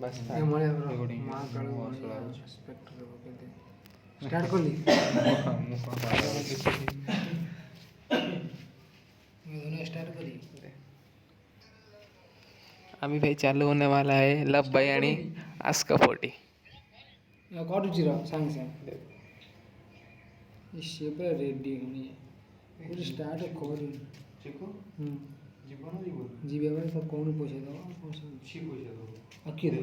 बस ଏଭଳିଆ ରେକର୍ଡିଂ ମା କାଳୁ ଅସଲା ହେଉଛି ସ୍ପେକ୍ଟର ପକେଇଦେ स्टार्ट कर ली स्टार्ट करी अभी भाई चालू होने वाला है लव बयानी आस्का 40 काटुची रह सांग सांग ये पूरा रेडी होनी है पूरी स्टार्ट कर चिको जीवन जीवे भाई सब कौन पैसे दवा सी पैसा दो अक्की दे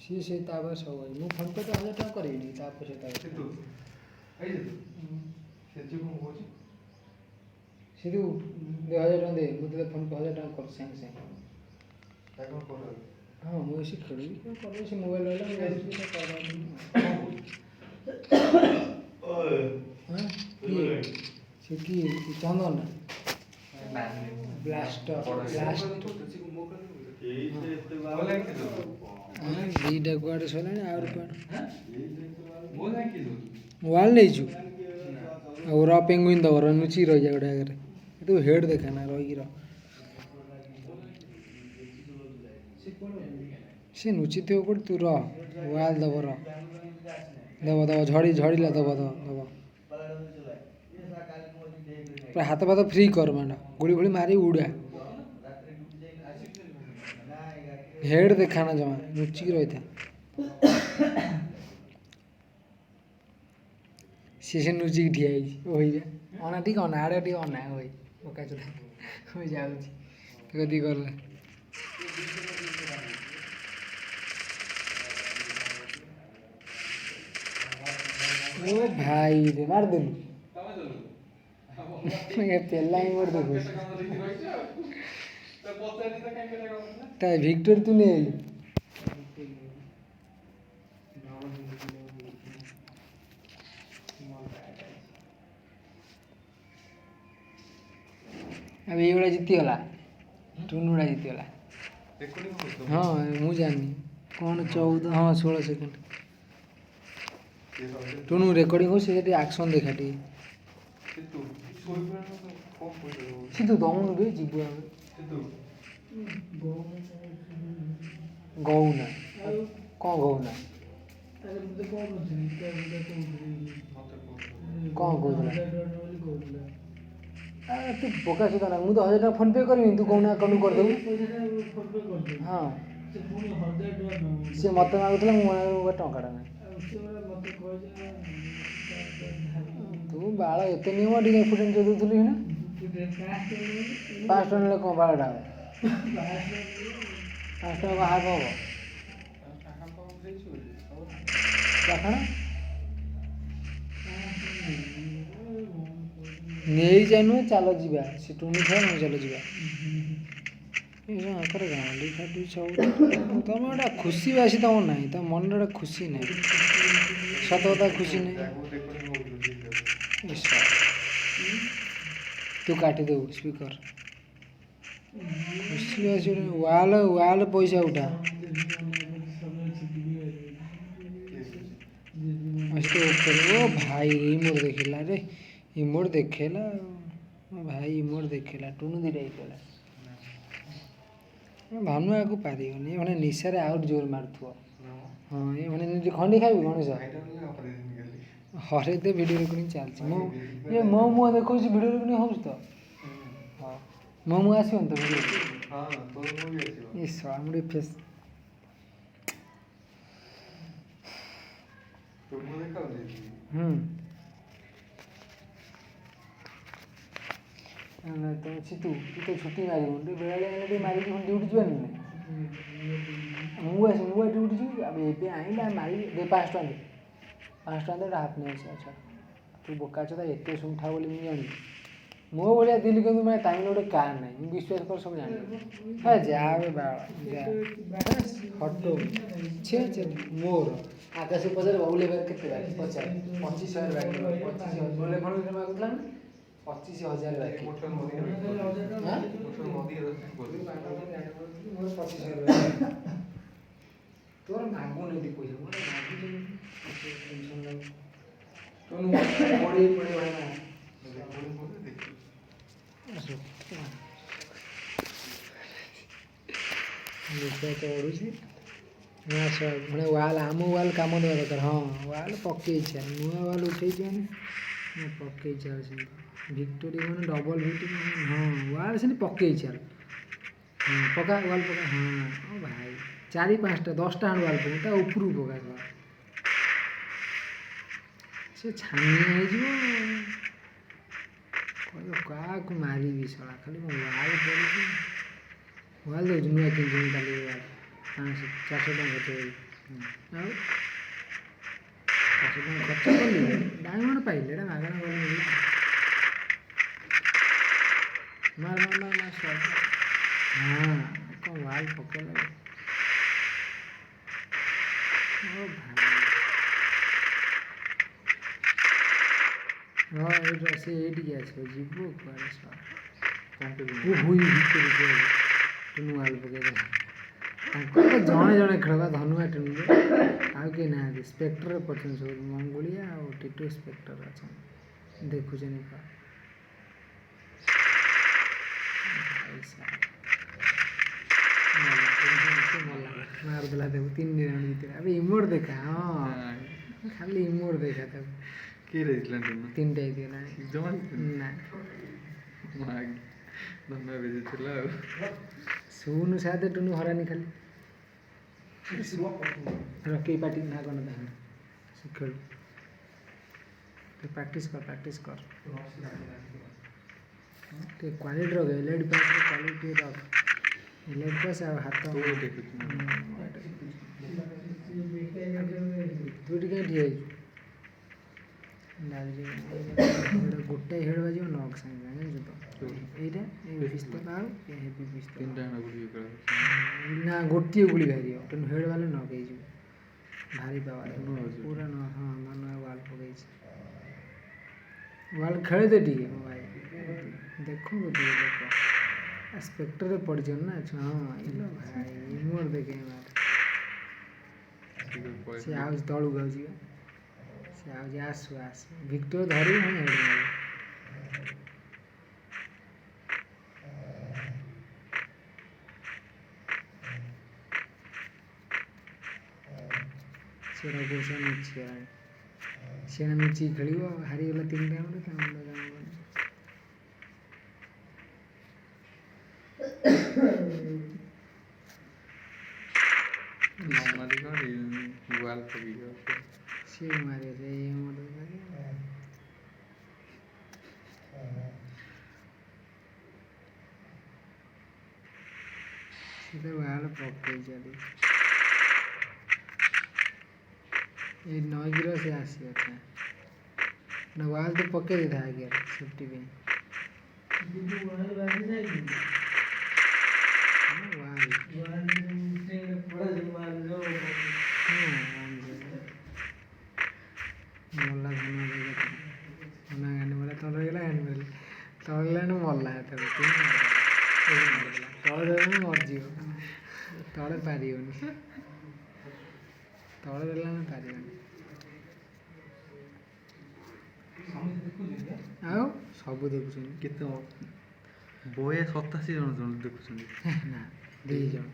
सी से ताबा सब मु फोन पे तो 1000 टका करबी नहीं ता पैसे ता तू आई जे से जीवन होची सीधू 2000 टका दे मु ते फोन पे 1000 टका कर सांग सांग ताको कर हाँ मु इसी खड़ी कर से मोबाइल वाला मोबाइल से कर ओए हां से की चंदन ब्लास्ट दीटा कुआड़े सलानी आउर मोबाइल नहीं छु और पेंगुइन दबर नुची रह जा गोटे आगे तो हेड देखा ना रही से नुची थे कोड तू रह मोबाइल दबर दब दब झड़ी झड़ीला दब दब दब पूरा हाथ पात फ्री कर माना गोली गोली मारी उड़ा हेड देखा ना जमा नुचिक रही था से नुचिक ठिया वही अना ठीक अना आड़े ठीक अना वही पका चुला हो जाऊँगी कदी कर ओ भाई रे मार देलु पेला ही मोर देखो ता विक्टर तू नहीं आई अब ये वाला जीती गला टूनुड़ा जीती गला हाँ मु जानी कौन 14 हाँ 16 सेकंड टूनु रेकर्डिंग हो से एक्शन देखा टी सिद्धू दौन बे जीव गौना कौन गौना कौन गौना तू बोका सुधा ना मुझे 1000 टका फोन पे करबी तू कौन अकाउंट कर देबू हाँ से मत मागुतला मु टंका ना तू बाल एते नियम टिके फुटेन जो दूथली ना 5 टन ले को बालडा 5 टका हाफ हो देखना नहीं जानू चलो जीवा से टूनी था नहीं चलो जीवा ये आकर गांडी खाडी सब तुम एटा खुशी बासी तुम नहीं तुम मन रे खुशी नहीं सतता खुशी नहीं तू काटी दे स्पीकर खुशी बासी वाल वाल पैसा उठा ओ भाई इमोट देखला रे इमोट देखेला भाई इमोट देखेला टुनु दिटा इकला भानु आगु पारिबनी माने निशारे आउट जोर मारथुओ हां ये माने निजे खंडी खाइबी गणेश हरे ते वीडियो रेकॉर्डिंग चलछि मो ये मो मो देखौ छि वीडियो रेकॉर्डिंग होउछ तो हां मो मो आसीबन तो वीडियो हां तो मो भी आसीबो ये सामडी फेस तो मो देखाउ दे तो तू तो छुट्टी मारी बेले मारी ड्यूटी जानी मुझे ड्यूटी जी अब ये आईला मारी दे 5 टका दे 5 टका दे हाफ नहीं अच्छा तू बोका चोदा एते सुंठा बोली मुझे जानी मो भाया दिल्ली के मैं टाइम गोटे कार ना विश्वास कर सब जान जाए जा हटो छे छे मोर आकाश पचार बाबुले के 50 25,000 बाकी 25,000 बोले फोन मागुतला 25,000 बाकी तोर मागो नहीं पैसा पड़े भाई ना चढ़ुची ନା ମାନେ ୱାଲ୍ ଆମ ୱାଲ୍ କାମ ଦେବା ଦରକାର। ହଁ ୱାଲ୍ ପକେଇଛି ନୂଆ ୱାଲ୍ ଉଠେଇଛି ମାନେ ପକେଇଛି ଆଉ ସେମିତି ଭିକ୍ଟୋରୀ ମାନେ ଡବଲ୍ ଭିକ୍ଟୋରୀ ହଁ ୱାଲ୍ ସେମିତି ପକେଇଛି ଆଉ ହଁ ପକା ୱାଲ୍ ପକା ହଁ ଓ ଭାଇ 4-5ଟା 10ଟା ଖଣ୍ଡେ ୱାଲ୍ ପକା ତା ଉପରକୁ ପକା ସେ ଛାନିଆ ହେଇଯିବ କହିବ କାହାକୁ ମାରିବି ଶଳା ଖାଲି ମୋ ୱାଲ୍ ପଡ଼ିଛି ୱାଲ୍ ଦେଉଛି ନୂଆ କିଣିଛି କାଲି ୱାଲ୍ 400 ଟଙ୍କା ଖର୍ଚ୍ଚ କରି ଆଉ 400 ଟଙ୍କା ଖର୍ଚ୍ଚ କଲି ଡାଇମଣ୍ଡ ପାଇଲି ଏଇଟା ମାଗଣା ଭଲ ମିଳିଲା ମାର ହଁ କ'ଣ ୱାଲ୍ ପକେଇଲା ଓ ଭାଇ ହଁ ଏଇଠି ସେ ଏଇଠିକି ଆସିବ ଯିବ କୁଆଡ଼େ ଟୁନୁ ୱାଲ୍ ପକେଇଦେଲା ତାଙ୍କର ଜଣେ ଜଣେ ଖେଳ ବା ଧନୁଆ ଟୁନୁରେ ଆଉ କେହି ନାହାନ୍ତି ସ୍ପେକ୍ଟର ପଡ଼ିଛନ୍ତି ସବୁ ମଙ୍ଗୁଳିଆ ଆଉ ଟିଟୁ ସ୍ପେକ୍ଟର ଅଛନ୍ତି ଦେଖୁଛନ୍ତି ମାରିଦେଲା ତାକୁ 3 ରାଉଣ୍ଡ ଭିତରେ ଏବେ ଇମୋଟ ଦେଖା ହଁ ଖାଲି ଇମୋଟ ଦେଖା ତାକୁ କିଏ ରହିଥିଲା 3ଟା ହେଇଗଲାଣି ଜମା ନା ଧନ୍ୟ ବେଶୀ ଥିଲା ଆଉ ଶୂନ ସାତ ଟୁନୁ ହରାନି ଖାଲି ରକେଇ ପାଟି ନା କ'ଣ ତାଙ୍କର ସେ ଖେଳୁ ପ୍ରାକ୍ଟିସ୍ କର ଟିକେ କ୍ୱାଲିଟି ରଖ ଏଲ୍ଇଡି ପାସ୍ର କ୍ୱାଲିଟି ଟିକେ ରଖ ଏଲ୍ଇଡି ପାସ୍ ଆଉ ହାତ ତୁ ଟିକେ କାହିଁ ଠିଆ ହେଇଛୁ ଗୋଟାଏ ହେଡ଼ ବାଜିବ ନକ୍ ସାଙ୍ଗେ ସାଙ୍ଗେ ଜାଣିଛୁ ତ ଏଇଟା ଏଇ ପିସ୍ତଲ ଆଉ ହେଭି ପିସ୍ତଲ ନା ଗୋଟିଏ ଗୁଳି ବାହାରିବ ତେଣୁ ହେଡ଼ ବାଲେ ନକ୍ ହେଇଯିବ ଭାରି ପାୱାର ପୁରା ହଁ ଧନୁ ୱାଲ୍ ପକେଇଛି ୱାଲ୍ ଖେଳିଦେ ଟିକେ ମୋ ଭାଇ ଦେଖନ୍ତୁ ଟିକେ ଦେଖ ସ୍ପେକ୍ଟରରେ ପଡ଼ିଛନ୍ତି ନା ହଁ ଇଲୋ ଭାଇ ଇମୋଟ ଦେଖେ ସେ ଆଉଛି ତଳକୁ ଆଉଛି ସେ ଆଉଛି ଆସୁ ଭିକ୍ଟୋର ଧରିବ ହଁ ହେଡ଼ ମାରିବ ସେଟା କହୁଛ ମିଚିଗଲାଣି ସେଣା ମିଚିକି ଖେଳିବ ହାରିଗଲା 3 ରାଉଣ୍ଡ ତା ମୁଣ୍ଡ କାମ ସିଏ ମାରିବ ସେଇ ସେଟା ୱାଲ୍ ପକେଇଛନ୍ତି ଏଇ ନଈକିର ସେ ଆସିବ ନା ୱାଲ୍ ତ ପକେଇ ଦେଇଥା ଆଜ୍ଞା ସେଫ୍ଟି ପାଇଁ ମଲା ଧନ ଗାଣ୍ଡି ତଳେ ଗଲା ଗାଣ୍ଡି ତଳେ ମଲା ତଳେ ମରିଯିବ ତଳେ ପାରିବନି ତଳେ ଦେଲା ପାରିବନି ଆଉ ସବୁ ଦେଖୁଛନ୍ତି କେତେ 87 ଜଣ ଦେଖୁଛନ୍ତି ନା 2 ଜଣ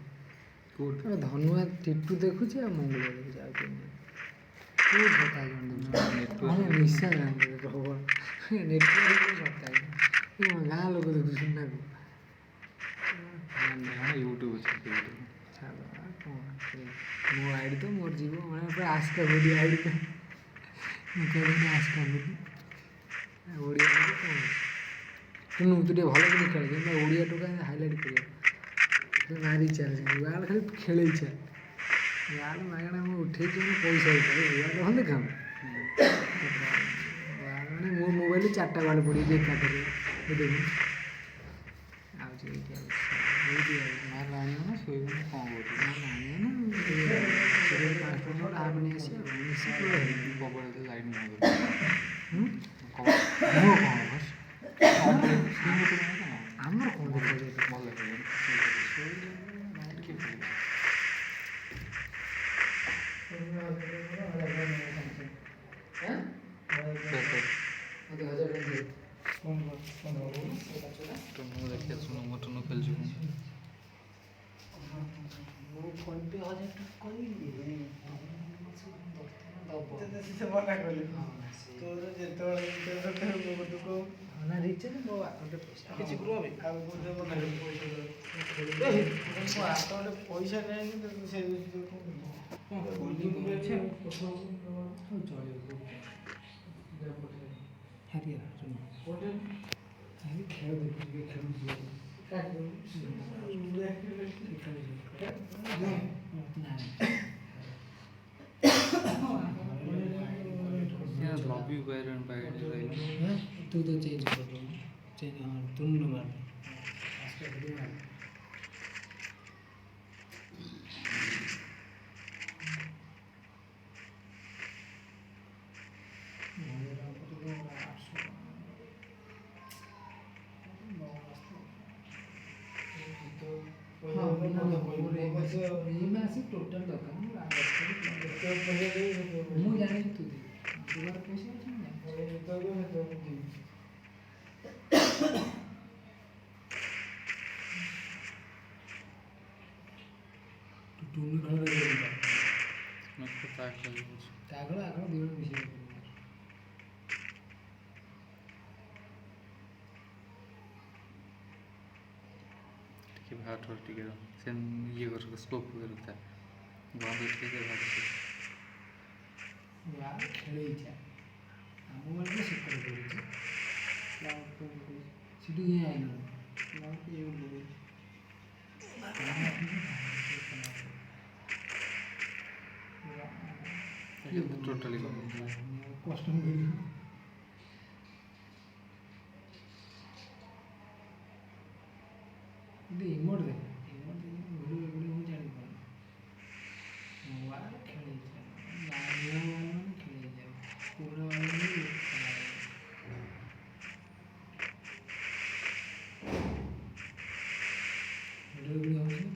କୋଉଠି ଧନୁଆ ଟିଟୁ ଦେଖୁଛି ଆଉ ମଙ୍ଗୁଳିଆ ଦେଖୁଛି ଆଉ କେହି ନିଶା ନେଟୱାର୍କ ଗାଁ ଲୋକ ଦେଖୁଛନ୍ତି ନା ୟୁଟ୍ୟୁବ ଛାଡ଼ ଆଉ କ'ଣ ମୋ ଆଇଡ଼ି ତ ମୋର ଯିବ ମାନେ ପୁରା ଆସ୍କା ବୁଡ଼ି ଆଇଡ଼ି ମୁଁ କହିଲି ଆସ୍କା ବୁଡ଼ି ଓଡ଼ିଆ କ'ଣ ଟୁନୁ ତୁ ଟିକେ ଭଲ କରି ଖେଳେ କିନ୍ତୁ ଓଡ଼ିଆ ଟୋକା ହାଇଲାଇଟ୍ କରିବ ମାରି ଚାଲିଛି ୱାଲ୍ ଖାଲି ଖେଳେଇ ଚାଲ ୱାଲ୍ ମାଗଣା ମୁଁ ଉଠେଇଛି ମାନେ ପଇସା ହେଇଥାଏ ୱାଲ୍ ଭଲ ଦେଖାମ ୱାଲ୍ ମାନେ ମୋ ମୋବାଇଲରେ 4ଟା ୱାଲ୍ ପଡ଼ିଛି ଏକାଥରେ ଦେଖୁନ ଆଉଛି ଏଇଠି ମାଲ ଆଣିବ ନା ଶୋଇବ ନା କ'ଣ କରୁଛି ଆଣିବ ନା 5 ଟଙ୍କା ହାଫ୍ ନେଇ ଆସିବା କବାଟ ଲାଇନ୍ ଆମର କ'ଣ ଭଲ ଟୁନୁ ଦେଖିବା ଶୁଣ ମୋ ଟୁନୁ ଖେଳିଯିବୁ ମୁଁ ଫୋନ୍ ପେ ସେ ମନା କଲି ତୋର ଯେତେବେଳେ ତୁ କହୁ ନା ରିଚାର୍ଜ ମୋ ଆକାଉଣ୍ଟରେ ପଇସା କିଛି କୁହ ଆଉ ମୁଁ ମନା କଲି ମୋ ଆକାଉଣ୍ଟରେ ପଇସା ନାହିଁ କିନ୍ତୁ ସେ ଖେଳ ଦେଖୁଛି ଖେଳୁଛି ଲବି ବାଇରନ୍ ପାଇଡ୍ तू तो चेंज कर दो चेंज हाँ तुम न मार टोटल दरकार ମୁଁ ଜାଣିଛି ତୁ ଦେ ତୁମର ପଇସା ଅଛି ନା ଟୁନୁ ଖେଳ ତାଗଳ ଆଗଳ ଦୁଇ ଜଣ ମିଶିକି ଟିକେ ଭାଟ ଟିକେ ସେ ଇଏ କର ସ୍କୋପ୍ କରୁଥା ବନ୍ଦ ଟିକେ ଭାଟ ଖେଳ ଇଚ୍ଛା ଆମ ବେଳେ ସେପଟେ କରୁଛି ସେଠୁ ହିଁ ଆଇଲ ଟୋଟାଲି କଷ୍ଟ ମିଳିବ ଇମୋଟ ଦେଖ ଇମୋଟ ଭିଡ଼ିଓ ଏଗୁଡ଼ି ମୁଁ ଜାଣିପାରୁନି ଖେଳ ଇଚ୍ଛା ଖେଳ ହେଇଯାଉ ପୁରୁଣା ଭିଡ଼ିଓ ହେଉଛି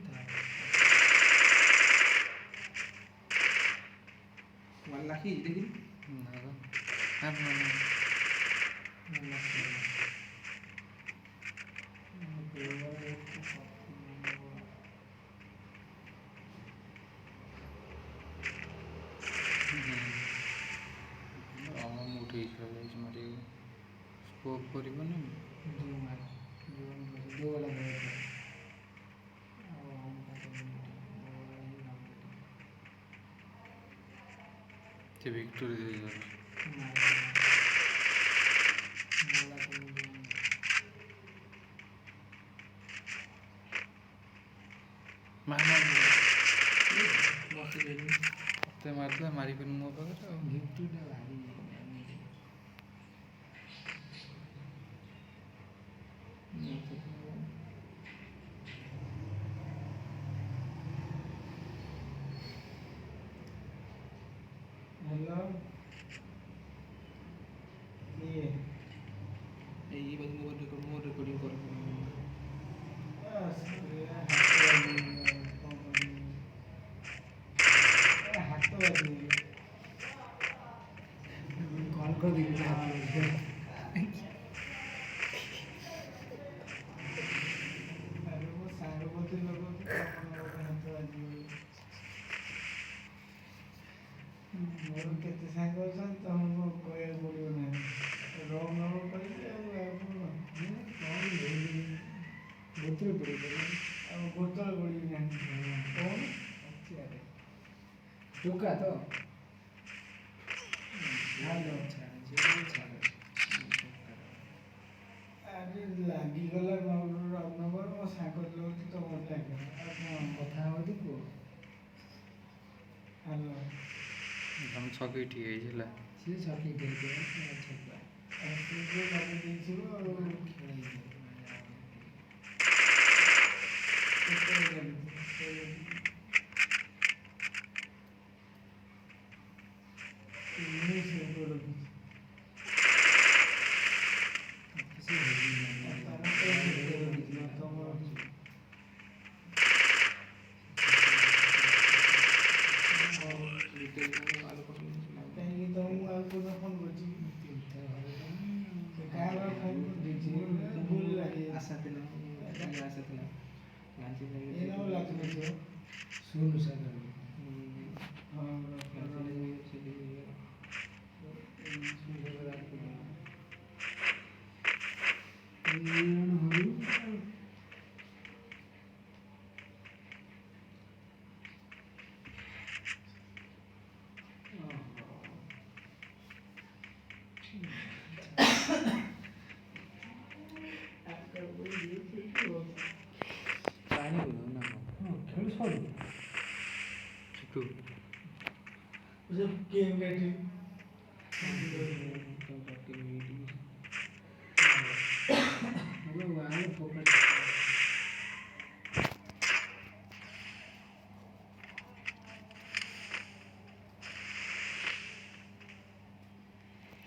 वन लाख ही देखी ଉଠେଇ ଖେଳାଯାଇଛି ମାରି ସ୍କୋପ୍ କରିବନି ସେ ଭିକ୍ଟୋରି ଦେଇଯାଉଛି ମତେ ମାରିଥିଲା ମାରିପାରିନି ମୋ ପାଖରେ ଆଉ ଭିକ୍ଟୋରିଟା ଭାରି हेलो ये ये बात मोर रिकॉर्डिंग कर कॉल कर दी ମୋର କେତେ ସାଙ୍ଗ ଅଛନ୍ତି ତମକୁ କହିବାକୁ ପଡ଼ିବ ନାହିଁ ରଙ୍ଗ ନମ୍ବର କରିକି बोतल पड़ी ଆଉ ବୋତଲ ପଡ଼ିବି ନାହିଁ କହୁନ टुका तो अच्छा ଆରେ ଲାଗିଗଲା ରଙ୍ଗ ନମ୍ବର ମୋ ସାଙ୍ଗ ଦେଉଛି ତ ମୋତେ ଲାଗିଲା ଆଉ କ'ଣ କଥା ହଉଛି କୁହ ହ୍ୟାଲୋ ତମ ଛକି ଠିକ୍ ହେଇଛି ହେଲା ସିଏ ଛକି ଛକା ଦେଇଥିବ ଆଉ କାହିଁକି ତମକୁ ଆଉ କେଉଁ ଫୋନ୍ କରୁଛି କାହାର ଫୋନ୍ ଦେଇଛି ଭୁଲ ଲାଗେ ଆଶା ଥିଲା ଏ ନମ୍ବର ଲାଗୁନଥିବ ଶୁଣୁ ସାର୍ टू गेम बैटरी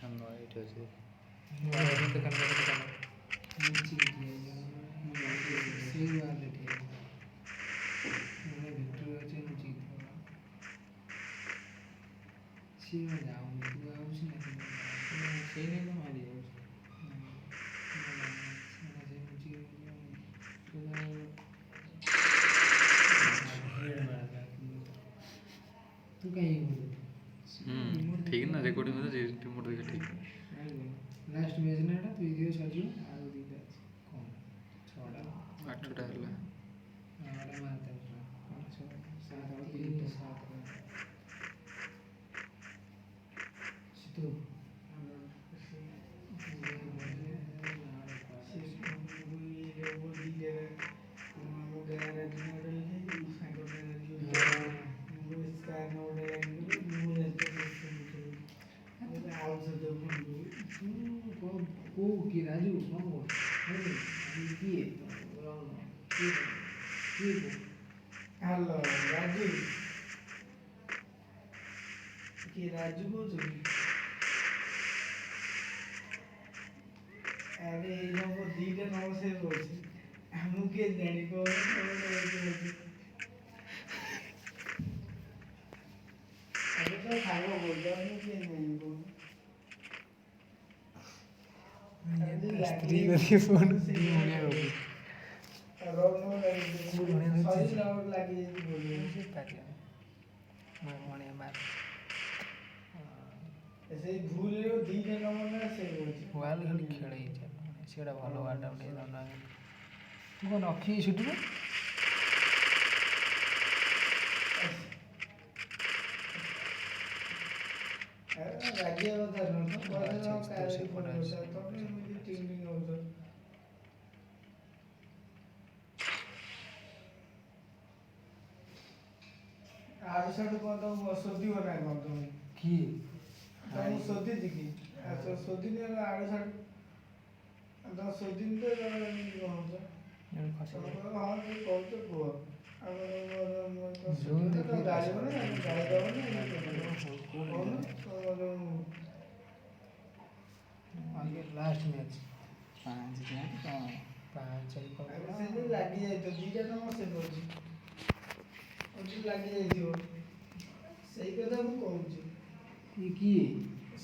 हम एट अच्छे तू कहीं ठीक ना रेकॉर्डिंग में रिमोट देखा ठीक लास्ट मैच ना एटा तू दियो सजू आरो दीटा कौन छोड़ा 8टा ହେଲା आरा मारता है 7 और 3 7 सितू की राजू हेलो राजू की राजू बोल अरे ये नंबर दीटा नंबर से बोल हम के जानी को अरे तो खाओ बोल दो हम के नहीं बोल स्त्री करी फोन दिने होगी रोनो लगी सही राउंड लगी बोलिए से ताकि मैं मोने मार ऐसे भूल रे दीने नंबर ना से बोल वाल खाली खेले ही चल सेडा ভালো वाटा उठे ना तू कोन अखी छुटी रे राज्य बता न तो कार्य पड़ा तो मुझे टीमिंग हो आर साइड को तो सोदी हो रहा है तो की तो सोदी दिखी तो सोदी ने आर साइड तो सोदी ने तो हां ये कौन तो को जोन तो गाड़ी में गाड़ी दो ना आगे लास्ट मैच 5 से लगी जाए तो दीटा नंबर से बोल ओटी लगी जाए जो सही कथा मु कहूची ये की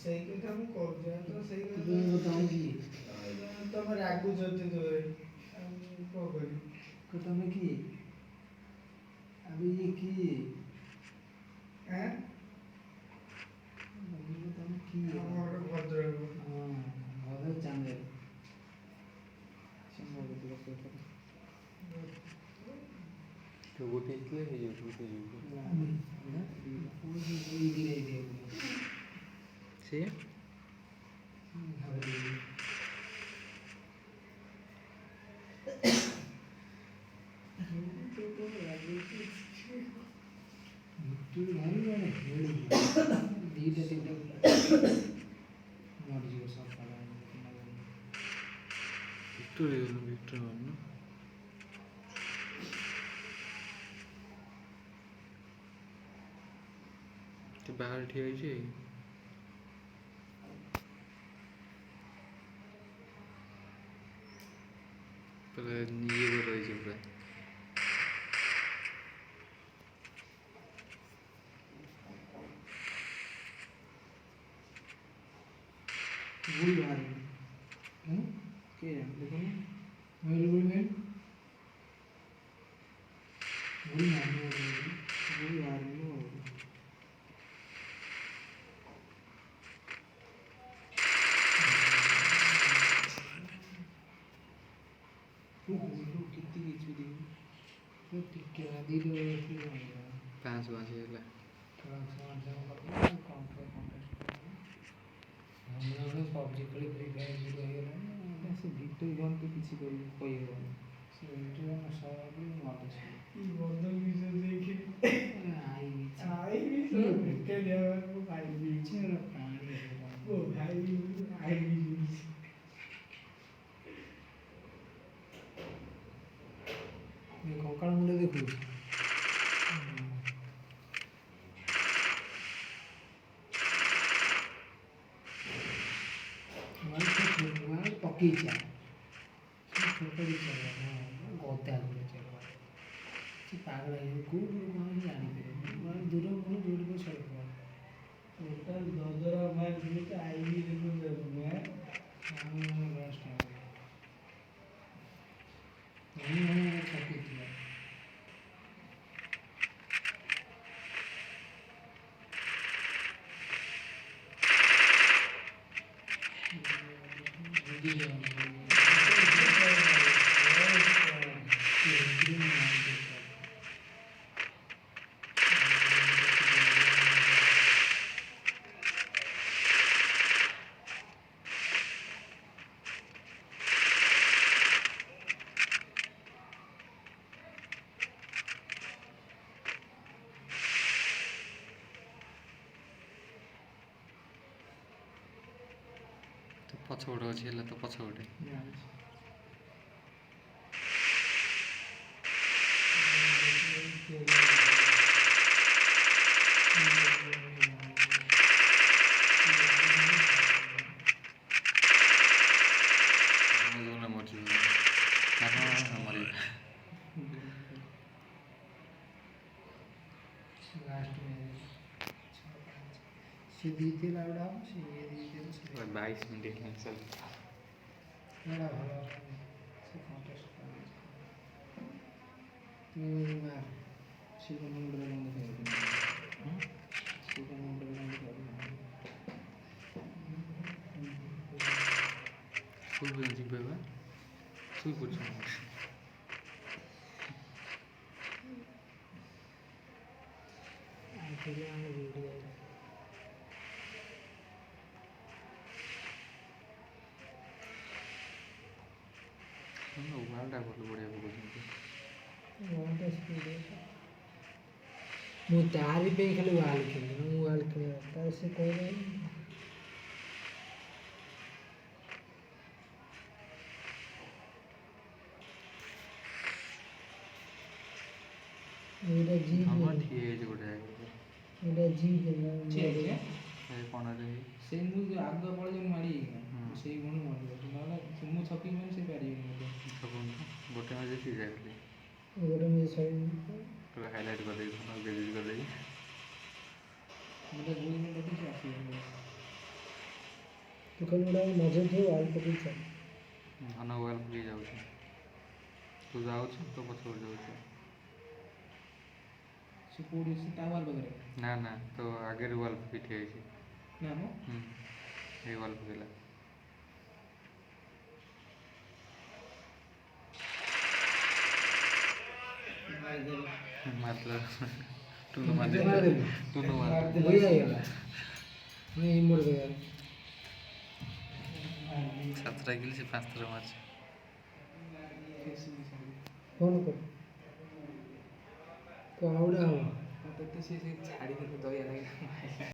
सही कथा मु कहूची तो सही कथा तुम बताऊं की तुम रागु जते तो को करी को तुम की अभी ये की हैं अभी तुम की हमर भद्र हां भद्र चंद्र तो गोटे इतले हे जो गोटे जो से विक्टर वन तो बाहर ठिया होइछे पहले ये कर रही है पूरा भूल बाहर के देखो ना अवेलेबल में भूल बाहर में कितनी की चुदी तो ठीक है दीदी होगा 5 होला थोड़ा सा काउंटर हम लोग पबजी खेली फ्री फायर वीडियो है से विक्टर गन तो किसी को कोई हो से विक्टर गन सब भी मत है ई बंदर भी देखे आई ବଗିଚା ସେ ଛୋଟ ବିଚାର ଗଦା ଗୋଟେ ଚାଲ ସେ ପାଗଳ ହେଇଯିବ କେଉଁଠି କ'ଣ ହିଁ ଜାଣିପାରିବ ଦୂର ମୂଳ ଯୋଉଠି ସରିବ ଟୋଟାଲ ଦଦରା ମାର ଆଇବି ଛକିଥିଲା ତ ପଛ ଗୋଟେ ଅଛି ହେଲା ତ ପଛ ଗୋଟେ ମରିବ ସେ ଦେଇଥିଲା ଗୋଟେ ହବ ସେ ଇଏ ଦେଇଥିଲା ସେ 22 ମିନିଟ୍ ଚାଲ ଏଇଟା ଭଲ ସେ କଣ୍ଟେଷ୍ଟ ତୁମେ ମାର ଶିବ ମୁଣ୍ଡରେ ବନ୍ଦ କରିବ ଶିବ ମୁଣ୍ଡରେ ବନ୍ଦ କରିବ ଶୋଇ ଯିବେ ବା ଶୋଇ ପଡ଼ୁଛନ୍ତି ଆମେ ଭିଡ଼ିଓ ୱାଲ୍ଟା ଭଲ ବଢ଼ିଆ ପକାଉଛନ୍ତି ମୁଁ ତାରି ପାଇଁ ଖାଲି ୱାଲ୍ କିଣିଲି ମୁଁ ୱାଲ୍ କିଣିବା ତାର ସେ କହିଲେ ଏଇଟା ଜି ହଁ ଠିକ୍ ହେଇଛି ଗୋଟେ ଏଇଟା ଜି କଣରେ ସେ ମୁଁ ଆଗ ପଳେ ଯେଉଁ ମାଡ଼ି ସେଇ ଗୁଣ ମରିବ ନହେଲେ ମୁଁ ଛକି ମାନେ ସେ ପାରିବିନି ମୋତେ ଗୋଟେ ମାସ ଯେତିକି ଯାଇଥିଲି ଗୋଟେ ମିସ୍ ହାଇଲାଇଟ୍ କରିଦେବି ଡିଲିଟ୍ କରିଦେବି ମୋତେ 2 ମିନିଟ୍ ରଖିଛି ଆସିବନି ତୁ ଖାଲି ଗୋଟେ ମଝିରେ ଥିବ ୱାଲ୍ ପକେଇଛ ଘନ ୱାଲ୍ ପକେଇ ଯାଉଛି ତୁ ଯାଉଛୁ ତ ପଛ ପଟେ ଯାଉଛି ସେ କେଉଁଠି ସେ ତା ୱାଲ୍ ପାଖରେ ନା ନା ତ ଆଗରେ ୱାଲ୍ ପକେଇ ଠିଆ ହେଇଛି ନା ମ ଏଇ ୱାଲ୍ ପକେଇଲା ମାତ୍ର ଟୁନୁ ମାରି ଟୁନୁ ମାରି ହେଇଗଲା ଏଇ ମୋଡ଼ ଦେବା 7ଟା କିଲି ସେ 5 ଥର ମାରିଛି ଫୋନ୍ କର ତ ଆଉଡ଼ା ହବ ମୋତେ ତ ସେ ଛାଡ଼ିଦେଲେ ଦୟା ଲାଗିଲା